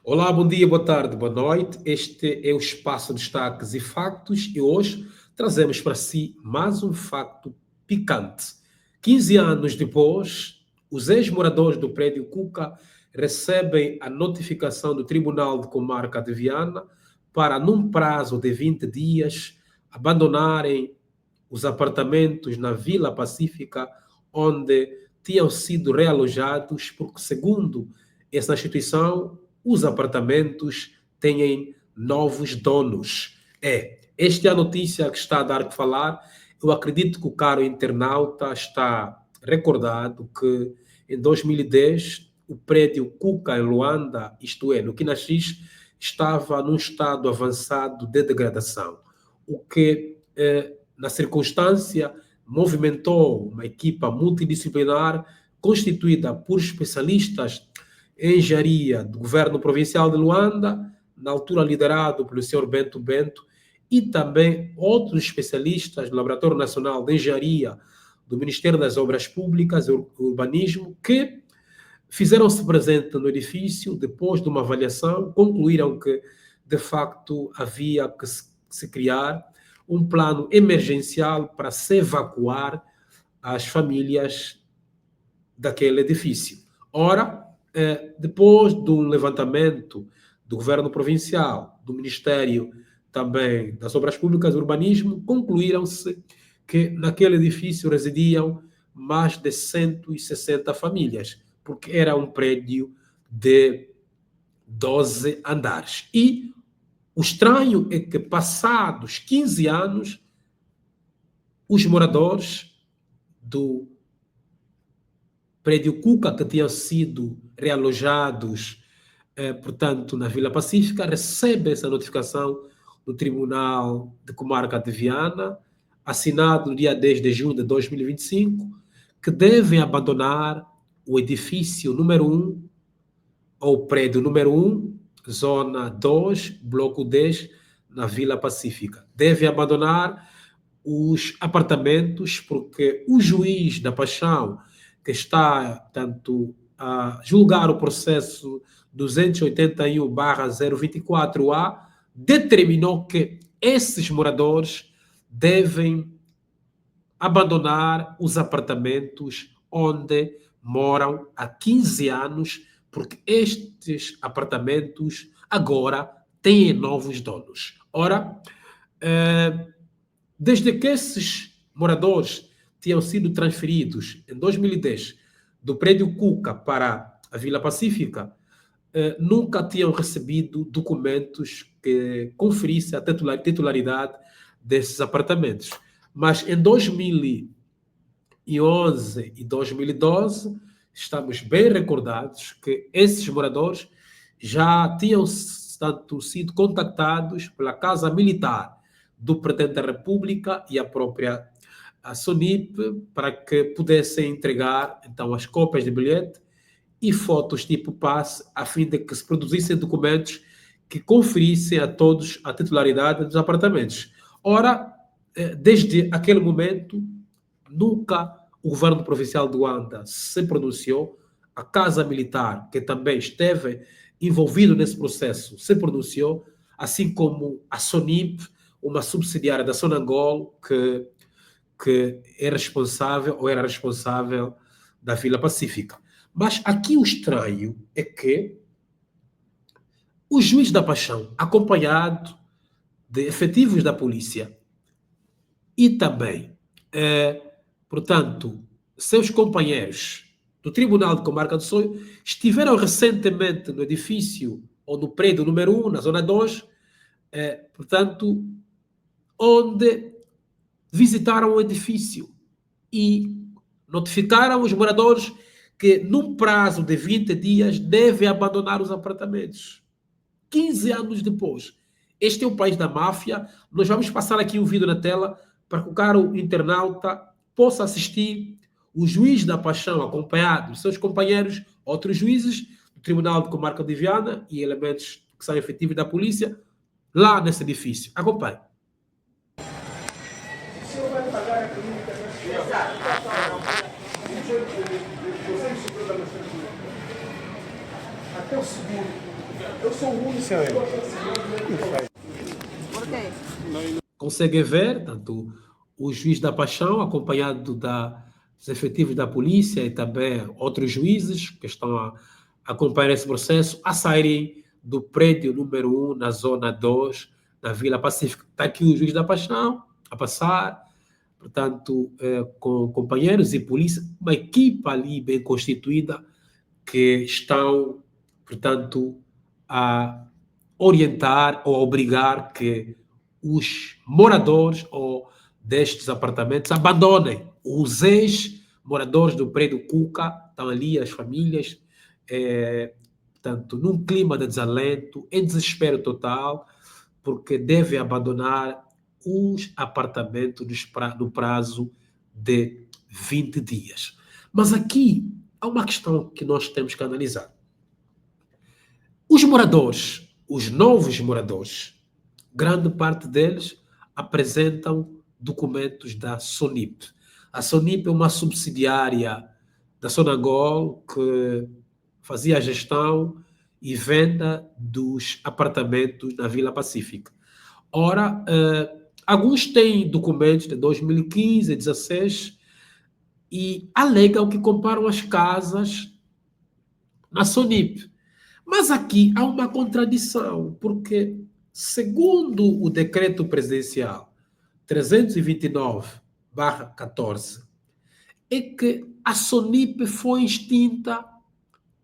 Olá, bom dia, boa tarde, boa noite. Este é o Espaço de Destaques e Factos e hoje trazemos para si mais um facto picante. 15 anos depois, os ex-moradores do prédio Cuca recebem a notificação do Tribunal de Comarca de Viana para, num prazo de 20 dias, abandonarem os apartamentos na Vila Pacífica, onde tinham sido realojados, porque, segundo essa instituição, os apartamentos têm novos donos. Esta é a notícia que está a dar que falar. Eu acredito que o caro internauta está recordado que em 2010 o prédio Cuca em Luanda, isto é, no Quinaxis, estava num estado avançado de degradação, o que, na circunstância, movimentou uma equipa multidisciplinar constituída por especialistas em engenharia do governo provincial de Luanda, na altura liderado pelo Sr. Bento Bento, e também outros especialistas do Laboratório Nacional de Engenharia do Ministério das Obras Públicas e Urbanismo, que fizeram-se presente no edifício. Depois de uma avaliação, concluíram que, de facto, havia que se criar um plano emergencial para se evacuar as famílias daquele edifício. Ora, depois de um levantamento do governo provincial, do Ministério também das Obras Públicas e Urbanismo, concluíram-se que naquele edifício residiam mais de 160 famílias, porque era um prédio de 12 andares. E o estranho é que, passados 15 anos, os moradores do prédio Cuca, que tinham sido realojados, portanto, na Vila Pacífica, recebem essa notificação do Tribunal de Comarca de Viana, assinado no dia 10 de junho de 2025, que devem abandonar o edifício número 1, ou prédio número 1, zona 2, bloco 10, na Vila Pacífica. Devem abandonar os apartamentos porque o juiz da Paixão, que está, tanto a julgar o processo 281/024A, determinou que esses moradores devem abandonar os apartamentos onde moram há 15 anos, porque estes apartamentos agora têm novos donos. Ora, desde que esses moradores tinham sido transferidos em 2010 do prédio Cuca para a Vila Pacífica, nunca tinham recebido documentos que conferissem a titularidade desses apartamentos. Mas em 2011 e 2012, estamos bem recordados que esses moradores já tinham tanto sido contactados pela Casa Militar do Presidente da República e a própria SONIP para que pudessem entregar, então, as cópias de bilhete e fotos tipo passe, a fim de que se produzissem documentos que conferissem a todos a titularidade dos apartamentos. Ora, desde aquele momento, nunca o governo provincial de Luanda se pronunciou, a Casa Militar, que também esteve envolvido nesse processo, se pronunciou, assim como a SONIP, uma subsidiária da Sonangol, que é responsável, ou era responsável, da Vila Pacífica. Mas aqui o estranho é que o juiz da Paixão, acompanhado de efetivos da polícia e também, portanto, seus companheiros do Tribunal de Comarca do Sul, estiveram recentemente no edifício, ou no prédio número 1, na zona 2, portanto, onde visitaram o edifício e notificaram os moradores que, num prazo de 20 dias, devem abandonar os apartamentos. 15 anos depois. Este é o país da máfia. Nós vamos passar aqui um vídeo na tela para que o caro internauta possa assistir o juiz da Paixão, acompanhado de seus companheiros, outros juízes do Tribunal de Comarca de Viana e elementos que são efetivos da polícia, lá nesse edifício. Acompanhe. É o segundo. Eu sou o único. Por quê? Conseguem ver, tanto o juiz da Paixão, acompanhado dos efetivos da polícia e também outros juízes que estão a acompanhar esse processo, a saírem do prédio número 1, na zona 2, na Vila Pacífica. Está aqui o juiz da Paixão a passar, portanto, com companheiros e polícia, uma equipa ali bem constituída que estão, portanto, a orientar ou a obrigar que os moradores ou destes apartamentos abandonem. Os ex-moradores do prédio Cuca estão ali, as famílias, portanto, num clima de desalento, em desespero total, porque devem abandonar os apartamentos no prazo de 20 dias. Mas aqui há uma questão que nós temos que analisar. Os moradores, os novos moradores, grande parte deles apresentam documentos da SONIP. A SONIP é uma subsidiária da Sonangol que fazia a gestão e venda dos apartamentos na Vila Pacífica. Ora, alguns têm documentos de 2015, 2016 e alegam que compraram as casas na SONIP. Mas aqui há uma contradição, porque, segundo o decreto presidencial 329/14, é que a SONIP foi extinta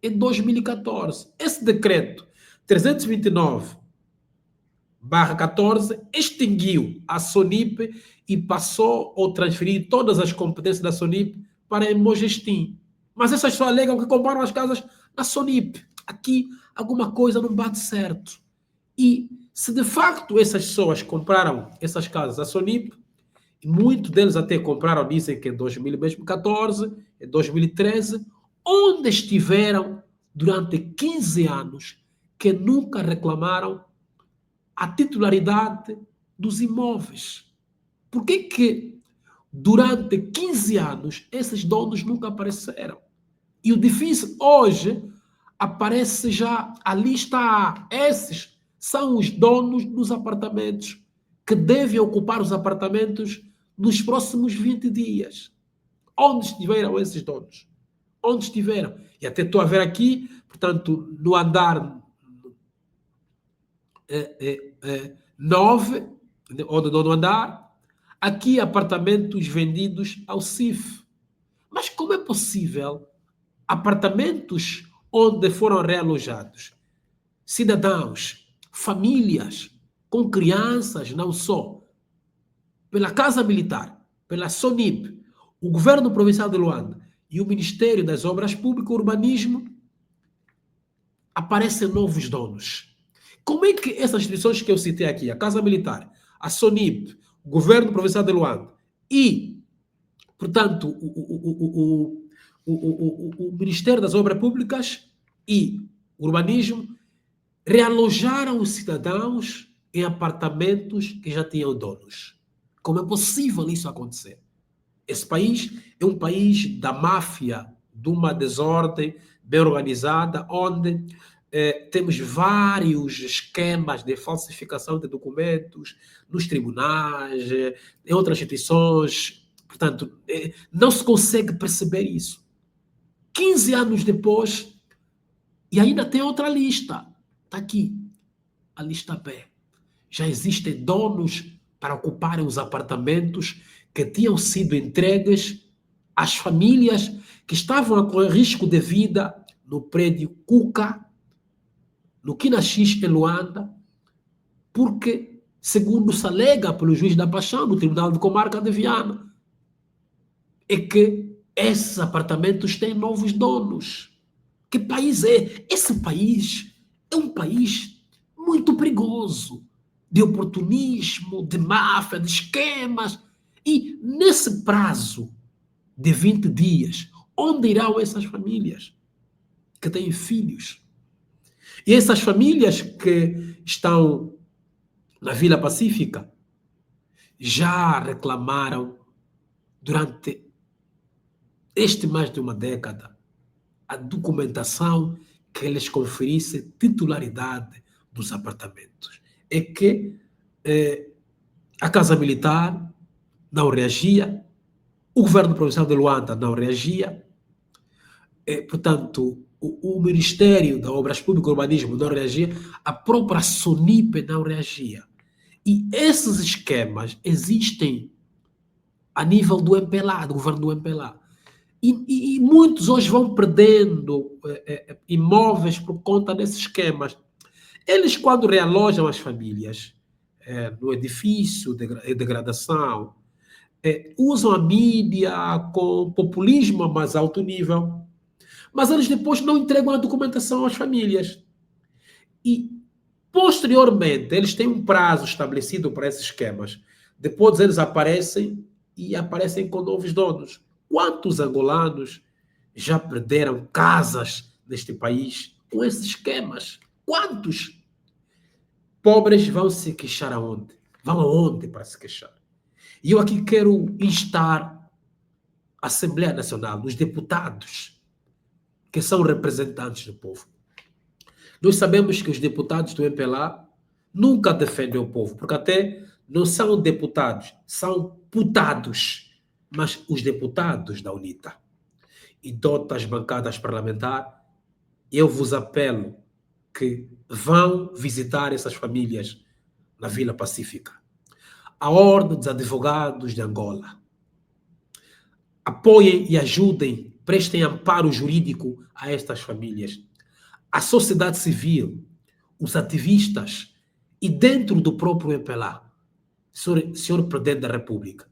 em 2014. Esse decreto 329/14 extinguiu a SONIP e passou ou transferiu todas as competências da SONIP para a Mogestim. Mas essas pessoas alegam que compraram as casas na SONIP. Aqui alguma coisa não bate certo. E se de facto essas pessoas compraram essas casas da SONIP, e muitos deles até compraram, dizem que em 2014, em 2013, onde estiveram durante 15 anos que nunca reclamaram a titularidade dos imóveis. Por que durante 15 anos esses donos nunca apareceram? E o difícil hoje aparece já a lista A. Esses são os donos dos apartamentos que devem ocupar os apartamentos nos próximos 20 dias. Onde estiveram esses donos? Onde estiveram? E até estou a ver aqui, portanto, no andar 9, ou no nono andar, aqui apartamentos vendidos ao CIF. Mas como é possível apartamentos onde foram realojados cidadãos, famílias com crianças, não só, pela Casa Militar, pela SONIP, o Governo Provincial de Luanda e o Ministério das Obras Públicas e Urbanismo, aparecem novos donos? Como é que essas instituições que eu citei aqui, a Casa Militar, a SONIP, o Governo Provincial de Luanda e, portanto, o Ministério das Obras Públicas e Urbanismo realojaram os cidadãos em apartamentos que já tinham donos? Como é possível isso acontecer? Esse país é um país da máfia, de uma desordem bem organizada, onde temos vários esquemas de falsificação de documentos nos tribunais, em outras instituições. Portanto, não se consegue perceber isso. 15 anos depois, e ainda tem outra lista. Está aqui, a lista B. Já existem donos para ocuparem os apartamentos que tinham sido entregues às famílias que estavam com risco de vida no prédio Cuca, no Quinaxis, em Luanda, porque, segundo se alega pelo juiz da Paixão, no Tribunal de Comarca de Viana, é que esses apartamentos têm novos donos. Que país é? Esse país é um país muito perigoso, de oportunismo, de máfia, de esquemas. E nesse prazo de 20 dias, onde irão essas famílias que têm filhos? E essas famílias que estão na Vila Pacífica já reclamaram durante este mais de uma década a documentação que eles conferissem titularidade dos apartamentos. É que a Casa Militar não reagia, o governo provincial de Luanda não reagia, portanto, o Ministério das Obras Públicas e Urbanismo não reagia, a própria SONIP não reagia. E esses esquemas existem a nível do MPLA, do governo do MPLA. E muitos hoje vão perdendo imóveis por conta desses esquemas. Eles, quando realojam as famílias no edifício de degradação, usam a mídia com populismo a mais alto nível, mas eles depois não entregam a documentação às famílias. E, posteriormente, eles têm um prazo estabelecido para esses esquemas. Depois eles aparecem e aparecem com novos donos. Quantos angolanos já perderam casas neste país com esses esquemas? Quantos? Pobres vão se queixar aonde? Vão aonde para se queixar? E eu aqui quero instar a Assembleia Nacional, os deputados, que são representantes do povo. Nós sabemos que os deputados do MPLA nunca defendem o povo, porque até não são deputados, são putados, mas os deputados da UNITA e de outras bancadas parlamentares, eu vos apelo que vão visitar essas famílias na Vila Pacífica. A Ordem dos Advogados de Angola. Apoiem e ajudem, prestem amparo jurídico a estas famílias. A sociedade civil, os ativistas e dentro do próprio MPLA, senhor Presidente da República,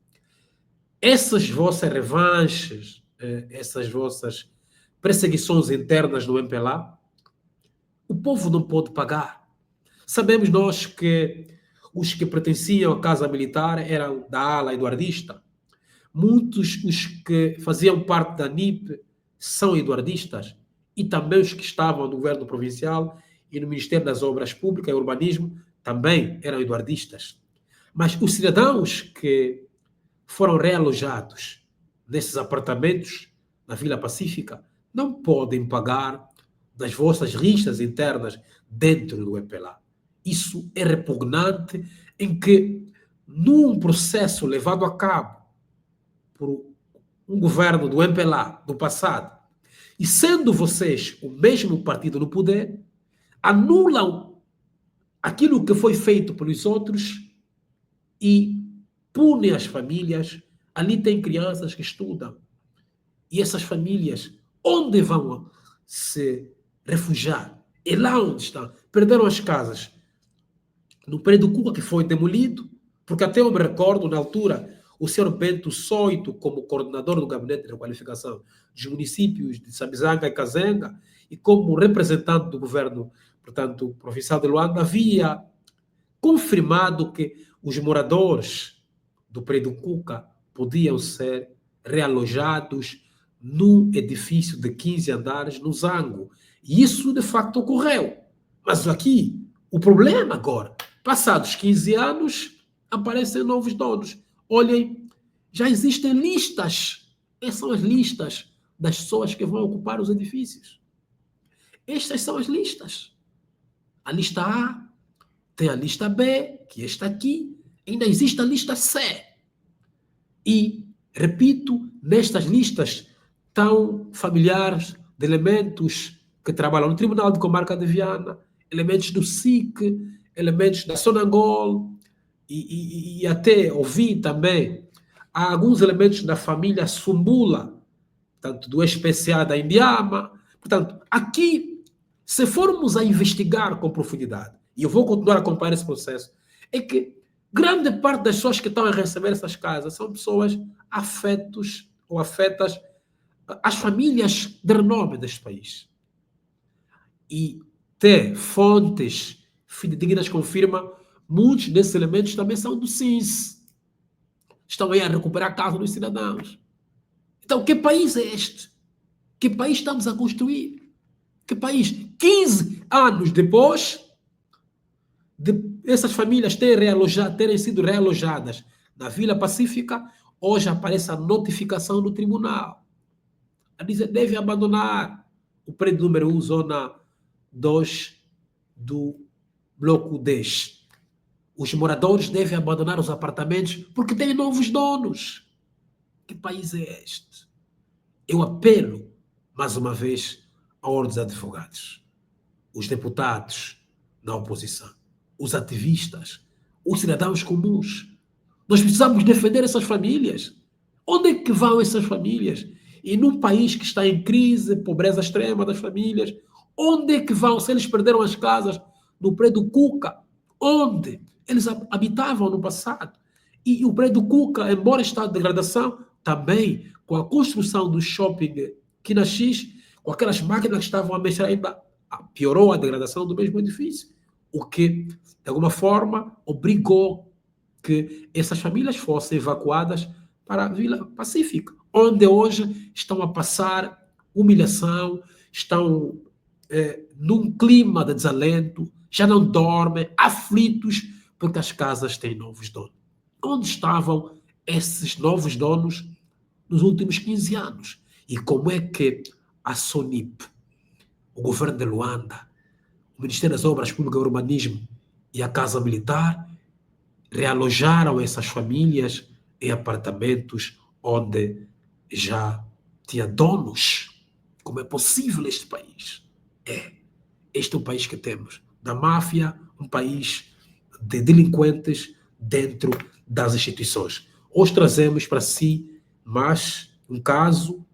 essas vossas revanches, essas vossas perseguições internas no MPLA, o povo não pode pagar. Sabemos nós que os que pertenciam à Casa Militar eram da ala eduardista. Muitos os que faziam parte da NIP são eduardistas e também os que estavam no governo provincial e no Ministério das Obras Públicas e Urbanismo também eram eduardistas. Mas os cidadãos que foram realojados nesses apartamentos na Vila Pacífica não podem pagar das vossas rixas internas dentro do MPLA. Isso é repugnante em que, num processo levado a cabo por um governo do MPLA do passado, e sendo vocês o mesmo partido no poder, anulam aquilo que foi feito pelos outros e punem as famílias. Ali tem crianças que estudam. E essas famílias, onde vão se refugiar? E lá onde estão? Perderam as casas. No prédio Cuca, que foi demolido, porque até eu me recordo, na altura, o senhor Bento Soito, como coordenador do Gabinete de Requalificação dos municípios de Sabizanga e Kazenga, e como representante do governo, portanto, provincial de Luanda, havia confirmado que os moradores do prédio Cuca podiam ser realojados num edifício de 15 andares no Zango. E isso, de facto, ocorreu. Mas aqui, o problema agora, passados 15 anos, aparecem novos donos. Olhem, já existem listas. Essas são as listas das pessoas que vão ocupar os edifícios. Estas são as listas. A lista A, tem a lista B, que está aqui, ainda existe a lista C. E, repito, nestas listas estão familiares de elementos que trabalham no Tribunal de Comarca de Viana, elementos do SIC, elementos da Sonangol, e até ouvi também há alguns elementos da família Sumbula, portanto, do SPCA da Indiama. Portanto, aqui, se formos a investigar com profundidade, e eu vou continuar a acompanhar esse processo, é que grande parte das pessoas que estão a receber essas casas são pessoas afetas às famílias de renome deste país. E ter fontes fidedignas confirmam muitos desses elementos também são do SINS. Estão aí a recuperar a casa dos cidadãos. Então, que país é este? Que país estamos a construir? Que país? 15 anos depois de essas famílias terem sido realojadas na Vila Pacífica, hoje aparece a notificação do tribunal. A dizer, deve abandonar o prédio número 1, zona 2 do bloco 10. Os moradores devem abandonar os apartamentos porque têm novos donos. Que país é este? Eu apelo, mais uma vez, à ordem dos advogados, os deputados da oposição, os ativistas, os cidadãos comuns. Nós precisamos defender essas famílias. Onde é que vão essas famílias? E num país que está em crise, pobreza extrema das famílias, onde é que vão se eles perderam as casas no prédio Cuca? Onde? Eles habitavam no passado. E o prédio Cuca, embora está em degradação, também com a construção do shopping Quina X, com aquelas máquinas que estavam a mexer ainda, piorou a degradação do mesmo edifício. O que, de alguma forma, obrigou que essas famílias fossem evacuadas para a Vila Pacífica, onde hoje estão a passar humilhação, estão num clima de desalento, já não dormem, aflitos, porque as casas têm novos donos. Onde estavam esses novos donos nos últimos 15 anos? E como é que a SONIP, o governo de Luanda, o Ministério das Obras Públicas e Urbanismo e a Casa Militar realojaram essas famílias em apartamentos onde já tinha donos? Como é possível este país? Este é o país que temos, da máfia, um país de delinquentes dentro das instituições. Hoje trazemos para si mais um caso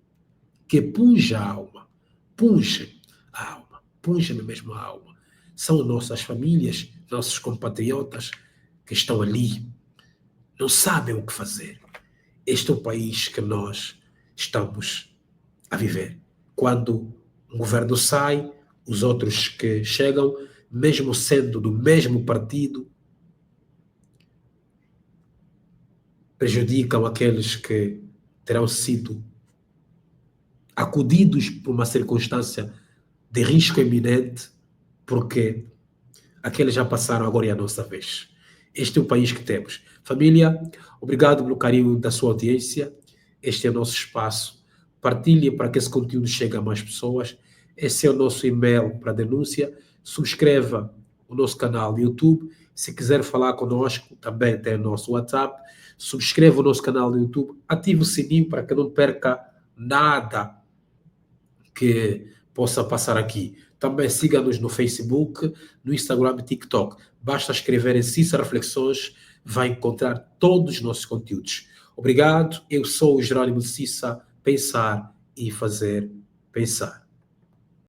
que punge a alma, punge-me mesmo a alma. São nossas famílias, nossos compatriotas que estão ali, não sabem o que fazer. Este é o país que nós estamos a viver. Quando um governo sai, os outros que chegam, mesmo sendo do mesmo partido, prejudicam aqueles que terão sido acudidos por uma circunstância de risco iminente, porque aqueles já passaram, agora é a nossa vez. Este é o país que temos. Família, obrigado pelo carinho da sua audiência. Este é o nosso espaço. Partilhe para que esse conteúdo chegue a mais pessoas. Esse é o nosso e-mail para denúncia. Subscreva o nosso canal no YouTube. Se quiser falar conosco, também tem o nosso WhatsApp. Subscreva o nosso canal no YouTube. Ative o sininho para que não perca nada que possa passar aqui. Também siga-nos no Facebook, no Instagram e TikTok. Basta escrever em Cissa Reflexões, vai encontrar todos os nossos conteúdos. Obrigado, eu sou o Jerônimo Cissa, pensar e fazer pensar.